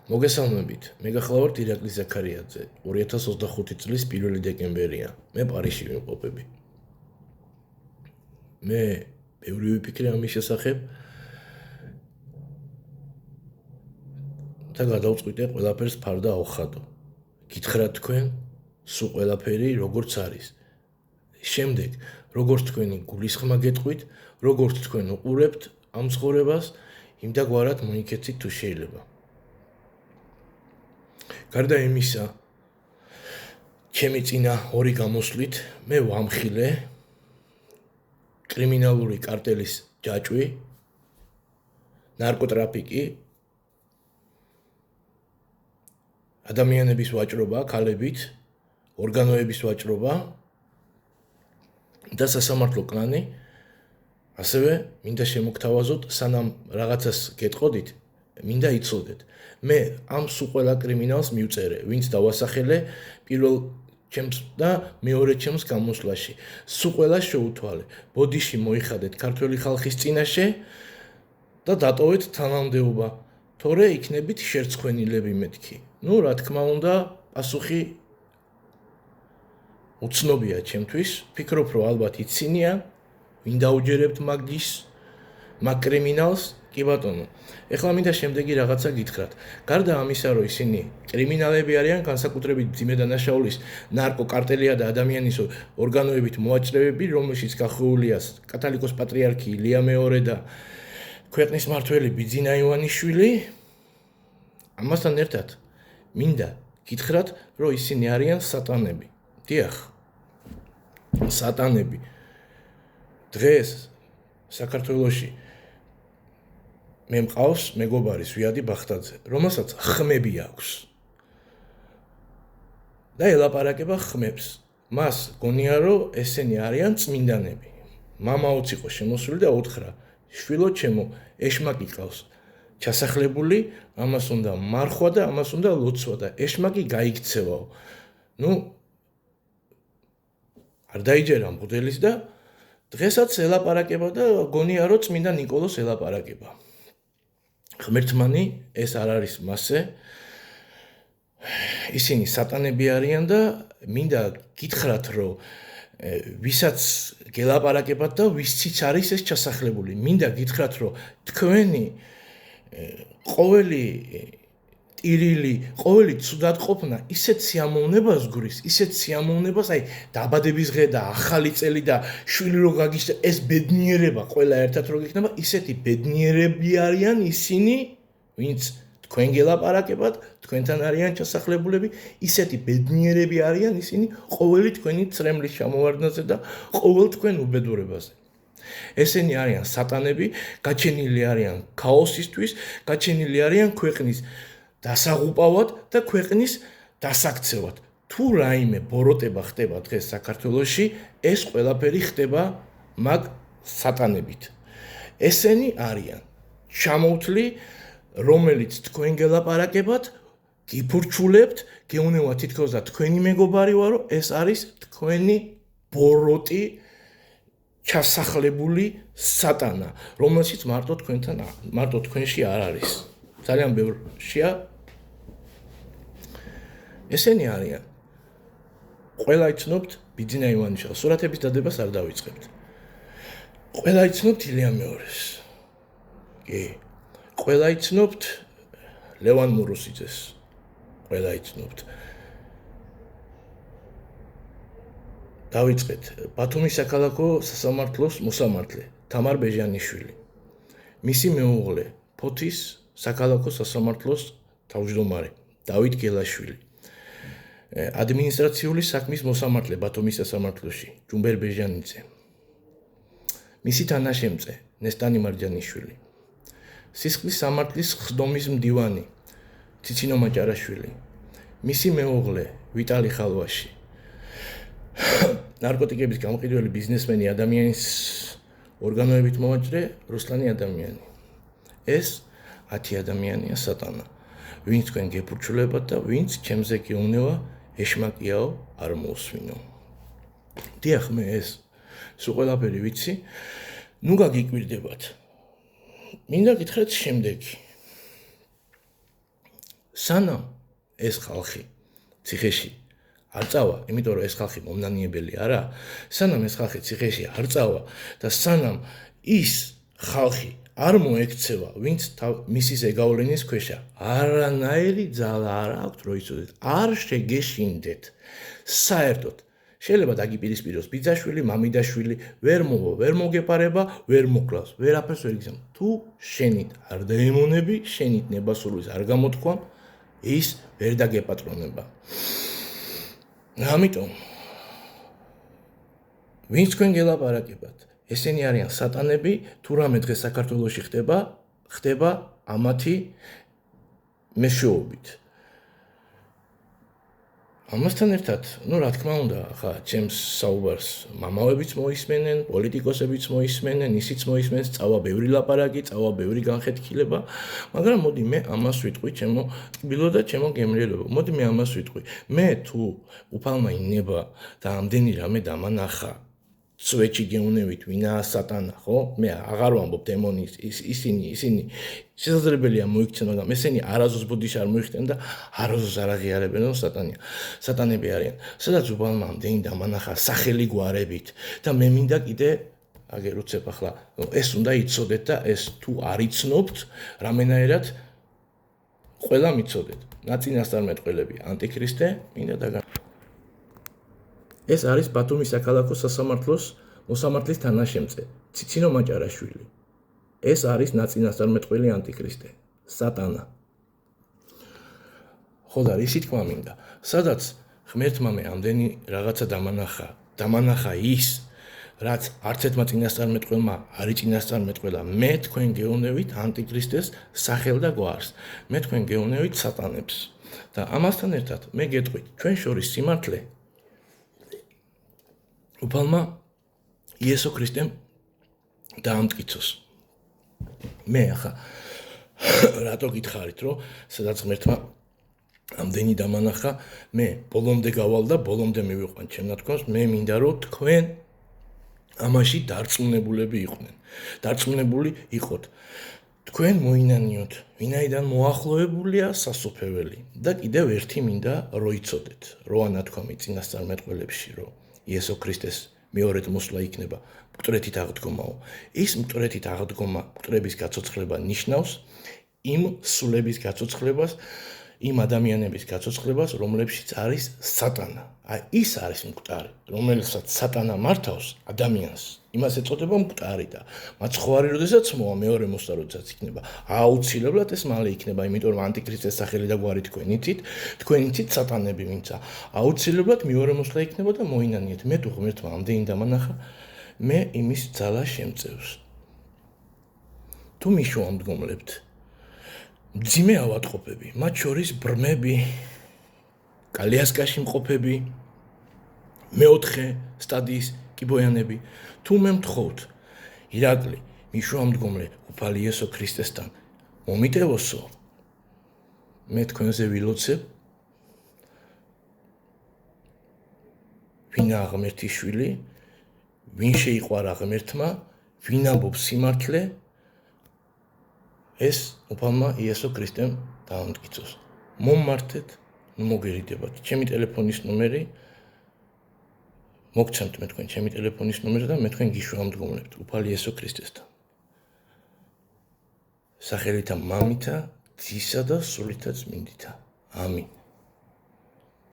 მოგესალმებით, მე გახლავართ ირაკლი ზაქარიაძე, 2025 წლის 1 დეკემბერია, მე პარიზში ვიმყოფები. მე ბევრი ვიფიქრე ამის შესახებ და გადავწყვიტე ყველაფერს ფარდა ავხატო. გითხრათ თქვენ, სულ ყველაფერი როგორც არის. შემდეგ, როგორც თქვენი გულისხმა გეტყვით, როგორც თქვენ უყურებთ ამ ცხოვრებას, იმდაგვარად მოიქეცით თუ შეიძლება. გარდა იმისა, ჩემი წინა ორი გამოსვლით მე ვამხილე კრიმინალური კარტელის ჯაჭვი, ნარკოტრაფიკი, ადამიანების ვაჭრობა ქალებით, ორგანოების ვაჭრობა და სასამართლო კლანი. ასევე მინდა შემოგთავაზოთ, სანამ რაღაცას გეტყოდით, მინდა იცოდეთ. მე ამ სულ ყველა კრიმინალს მივწერე, ვინც დავასახელე პირველ ჩემს და მეორე ჩემს გამოსვლაში. სულ ყველა შეუთვალე. ბოდიში მოიხადეთ ქართველი ხალხის წინაშე და დატოვეთ თანამდებობა. თორე იქნებით შერცხვენილები მეთქი. რა თქმა უნდა, პასუხი უცნობია ჩემთვის. ფიქრობ, რომ ალბათ იცინია, ვინ დაუჯერებთ მაგ კრიმინალს. კი ბატონო, ეხლა მინდა შემდეგი რაღაცა გითხრათ. გარდა ამისა, რომ ისინი კრიმინალები არიან, განსაკუთრებით მძიმე დანაშაულის ნარკოკარტელია და ადამიანის ორგანოებით მოაჭრევები, რომელშიც გახვეულია კათოლიკოს პატრიარქი ილია მეორე და ქვეყნის მმართველი ბიძინა ივანიშვილი. ამასთან ერთად მინდა გითხრათ, რომ ისინი არიან სატანები. დიახ, სატანები. დღეს საქართველოში მე მყავს მეგობარი ზვიადი ბახტაძე, რომელსაც ხმები აქვს. და ელაპარაკება ხმებს. მას გონია, რომ ესენი არიან წმინდანები. მამაოც იყო შემოსული და უთხრა, შვილო ჩემო, ეშმაკი ყავს ჩასახლებული, ამას უნდა მარხვა და ამას უნდა ლოცვა და ეშმაკი გაიქცევაო. არ დაიჯერა მღვდელის და დღესაც ელაპარაკება და გონია, რომ წმინდა ნიკოლოს ელაპარაკება. ღმერთმანი ეს არ არის მასე. ისინი სატანები არიან და მინდა გითხრათ, რომ ვისაც გელაპარაკებათ და ვისიც არის ეს ჩასახლებული. მინდა გითხრათ, რომ თქვენი ყოველი ტირილი, ყოველი ცუდადყოფნა ისეთ სიამოვნებას გვრის, ისეთ სიამოვნებას, დაბადების დღე და ახალი წელი და შვილი რო გაგიშდა, ეს ბედნიერება ყველა ერთად რო გიქნება, ისეთი ბედნიერები არიან ისინი, ვინც თქვენ გელაპარაკებათ, თქვენთან არიან ჩასახლებულები, ისეთი ბედნიერები არიან ისინი ყოველი თქვენი წრემლის ჩამოვარდნაზე და ყოველ თქვენ უბედურებაზე. ესენი არიან სატანები, გაჩენილი არიან ქაოსისთვის, გაჩენილი არიან ქვეყნის დასაღუპავად და ქვეყნის დასაქცევად. თუ რაიმე ბოროტება ხდება დღეს საქართველოში, ეს ყველაფერი ხდება მაგ სატანებით. ესენი არიან ჩამოთვლი, რომელიც თქვენ გელაპარაკებათ, გიფურჩულებთ, გეუნევა თითქოს და თქვენი მეგობარი ვარო, ეს არის თქვენი ბოროტი ჩასახლებული სატანა, რომელშიც მარტო თქვენში არ არის. ძალიან ბევრშია. ესენი არიან. ყველა იცნობთ ბიძინა ივანიშვილს, სურათების დადებას არ დავიწყებთ. ყველა იცნობთ ილია მეორეს. კი. ყველა იცნობთ ლევან მურუსიძეს. ყველა იცნობთ. დავიწყეთ ბათუმის საქალაქო სასამართლოს მოსამართლე თამარ ბეჟანიშვილი. მისი მეუღლე ფოთის საქალაქო სასამართლოს თავმჯდომარე დავით გელაშვილი. ადმინისტრაციული საქმის მოსამართლე ბათუმის სასამართლოში ჯუმბერ ბეჟანიძე. მისი თანაშემწე ნესტანი მარჯანიშვილი. სისხლის სამართლის ხსდომის მდივანი ციცინო მაჭარაშვილი. მისი მეუღლე ვიტალი ხალვაში. ნარკოტიკების გამყიდველი ბიზნესმენი ადამიანის ორგანოებით მოაჭრე რუსლანი ადამიანი. ეს 10 ადამიანია სატანა. ვინც თქვენ გეფურჩულებათ და ვინც ჩემზე გეუნევა ეშმაკიაო არ მოусვინო. დიახ, მე ეს სულ ყველაფერი ვიცი. გაგიკვირდებათ. მინდა გითხრათ შემდეგი. სანამ ეს ხალხი ციხეში არ წავა, იმიტომ რომ ეს ხალხი მომნანიებელი არა, სანამ ეს ხალხი ციხეში არ წავა და სანამ ის ხალხი არ მოექცევა, ვინც მისი ზეგავლენის ქვეშა, არანაირი ძალა არ აქვთ, რომ იცოდეთ, არ შეგეშინდეთ. საერთოდ შეიძლება დაგიპირისპიროს ბიძაშვილი, მამიდაშვილი, ვერ მოვა, ვერ მოგეპარება, ვერ მოკლავს, ვერაფერს ვერ იგზავნა. თუ შენით არ დაემონები, შენით ნებასურვის არ გამოთქვა, ის ვერ დაგეპატრონება. ამიტომ ვინც თქვენ გელაპარაკებათ, ესენი არიან სატანები, თუ რამე დღეს საქართველოში ხდება ამათი მეშვეობით. ამასთან ერთად, რა თქმა უნდა, ხა, ჩემს საუბარს მამავებიც მოისმენენ, პოლიტიკოსებიც მოისმენენ, ისიც მოისმენს, წავა ბევრი ლაპარაკი, წავა ბევრი განხეთქილება, მაგრამ მოდი მე ამას ვიტყვი, ჩემო ტკბილო და ჩემო გემრიელებო. მოდი მე ამას ვიტყვი. მე თუ უფალმა ინება და ამდენი რამე დამანახა, სვეჩი გეუნევით ვინაა სატანა, ხო? მე აღარ ვამბობ დემონის, ისინი შესაძლებელია მოიქცენ, მაგრამ ესენი არაზოს ბუდიშ არ მოიხდენ და არაზოს არ აღიარებენ, რომ სატანია. სატანები არიან. სადაც უფალმა ამდენი დამანახა სახელი გვარებით და მე მინდა კიდე აგერ უცებ ახლა ეს უნდა იცოდეთ და ეს თუ არ იცნობთ, რამენაერად ყველა მიცოდეთ. ნაწინასწარმეტყველები ანტიქრისტე მინდა დაგა ეს არის ბათუმის საქალაქო სასამართლოს მოსამართლის თანაშემწე, ციცინო მაჭარაშვილი. ეს არის ნაწინასწარმეტყველი ანტიქრისტე, სატანა. ხო და ისი თქვა მინდა, სადაც ღმერთმა მე ამდენი რაღაცა დამანახა ის, რაც არც ერთმა წინასწარმეტყველმა არ იწინასწარმეტყველა, მე თქვენ გეუნევით ანტიქრისტეს სახელ და გვარს, მე თქვენ გეუნევით სატანებს. და ამასთან ერთად მე გეტყვით, ჩვენ შორის სიმართლე უფალმა იესო ქრისტემ დაამტკიცოს. მე ახლა რატო გითხარით, რომ სადაც ღმერთმა ამდენი დამანახა, მე ბოლომდე გავალ და ბოლომდე მივიყვან ჩემ ნათქვამს, მე მინდა რომ თქვენ ამაში დარწმუნებულები იყვნენ. დარწმუნებული იყოთ. თქვენ მოინანიოთ, ვინაიდან მოახლოებულია სასופველი და კიდევ ერთი მინდა რომ იცოდეთ, რო ანათქვამი წინასწარმეტყველებში, რომ იესო ქრისტეს მეორედ მოსვლა იქნება მკვდრეთით აღდგომაო. ის მკვდრეთით აღდგომა, მკვდრების გაცოცხლება ნიშნავს იმ სულების გაცოცხლებას, იმ ადამიანების გაცოცხლებას, რომლებშიც არის სატანა. ის არის მკვდარი, რომელსაც სატანა მართავს ადამიანს. იმას ეწოდება მკვდარი და მაცხოვარი როდესაც მოვა, მეორე მოსვლა როდესაც იქნება, აუცილებლად ეს მალე იქნება, იმიტომ რომ ანტიქრისტეს სახელი და გვარი თქვენ იცით სატანები ვინცა. აუცილებლად მეორე მოსვლა იქნება და მოინანიეთ. მე თუ ღმერთმა ამდენი დამანახა, მე იმის ძალა შემწევს. თუ მიშოვამდგომლებთ მძიმე ავადმყოფები, მათ შორის ბრმები, კალიასკაში მყოფები, მეოთხე სტადიის კიბოიანები, თუ მე მთხოვთ, ირაკლი, მიშოვამდგომლე უფალი იესო ქრისტესთან მომიტევოსო, მე თქვენზე ვილოცებ, ვინა ღმერთის შვილი, ვინ შეიყვარა ღმერთმა, ვინ ამბობს სიმართლე, ეს უფალმა იესო ქრისტემ დაამტკიცოს. მომმართეთ, მოგერიდებათ. ჩემი ტელეფონის ნომერი მოგცემთ მე თქვენ ჩემი ტელეფონის ნომერი და მე თქვენ გიშვამდგომლებთ უფალი იესო ქრისტესთან. სახელითა მამითა, ძისა და სულითა წმინდითა. ამინ.